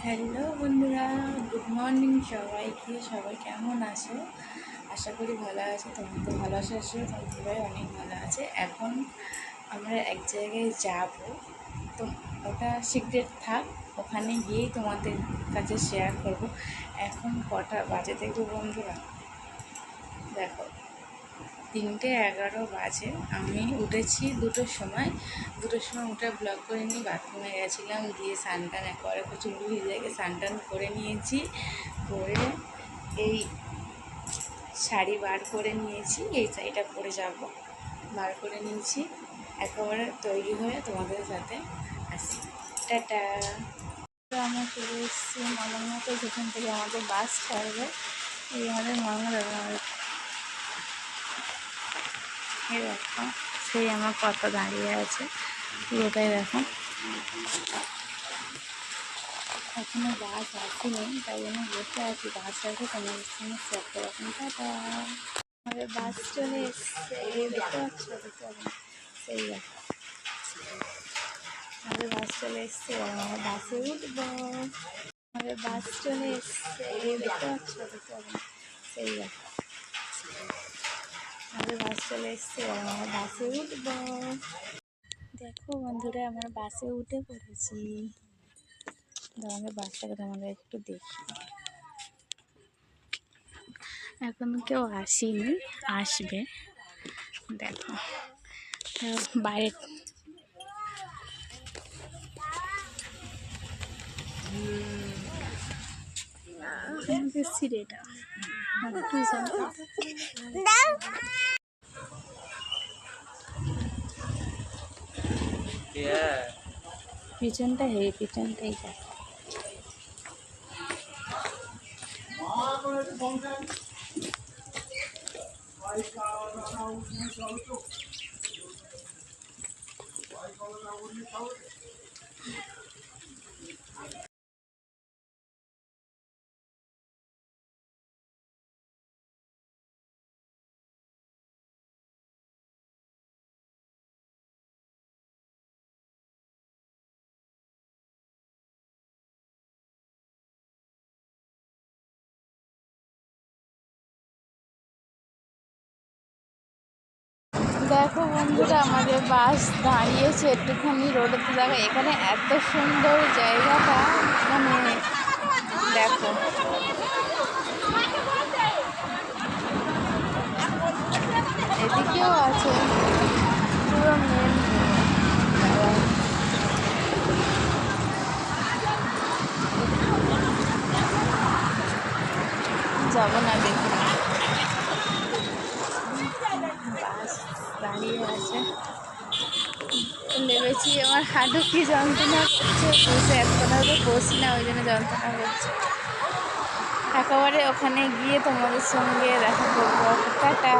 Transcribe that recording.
Hello বন্ধুরা, good morning সবাইকে। সবাই কেমন আছো? আশা করি ভালো আছে। তোমার তো ভালো আসা আসলে তোমার সবাই অনেক ভালো আছে। এখন আমরা এক জায়গায় যাব, তো ওটা সিক্রেট থাক, ওখানে গিয়েই তোমাদের কাছে শেয়ার করব। এখন কটা বাজে দেখবো বন্ধুরা, দেখো 3:11 বাজে। আমি উঠেছি দুটোর সময় উঠে ব্লগ করে নিয়ে বাথরুমে গেছিলাম, গিয়ে স্নান একবারে চুল ভিজে গিয়ে স্নান করে নিয়েছি। করে এই শাড়ি বার করে নিয়েছি, এই শাড়িটা পরে যাব, বার করে নিয়েছি। একেবারে তৈরি হয়ে তোমাদের সাথে আসি। টাটা। আমরা চলে এসেছি মামার মতো, যেখান থেকে আমাদের বাস ছাড়বে। এই আমাদের মামা দাদা, এই দেখো সেই আমার কত দাঁড়িয়ে আছে, পুরোটাই দেখো। এখনো বাস আসেনি, তাই জন্য বসে আছি। বাস আসে তোমাদের সঙ্গে শেয়ার করে। এখন টাটা। আমাদের বাস চলে এসছে, দেখতে পাচ্ছ? সেই দেখো আমাদের বাস চলে এসছে, আমার বাসে উঠবো। আমাদের বাস চলে এসছে, দেখতে পাচ্ছ? সেই দেখো আমাদের বাস চলে এসছে, আমার বাসে উঠবো। দেখো বন্ধুরা, আমরা বাসে উঠে পড়েছি। আমাদের বাসটাকে তোমাদের একটু দেখি। এখন কেউ আসেনি, আসবে। দেখো বাইরে সিরেটা পিছনটা পিছনটাই দেখো। দেখো বন্ধুরা, আমাদের বাস দাঁড়িয়েছে একটুখানি রোডেতে। দেখো এখানে এত সুন্দর জায়গাটা, মানে দেখো এদিকেও আছে, পুরো মেন যাবো না, দেখি বাস দাঁড়িয়ে আছে। নেমেছি, আমার হাঁটু কি যন্ত্রণা করছে, বসে এতক্ষণ তো বসি না, ওই জন্য যন্ত্রণা করছে। একেবারে ওখানে গিয়ে তোমাদের সঙ্গে দেখা করবো। টাটা।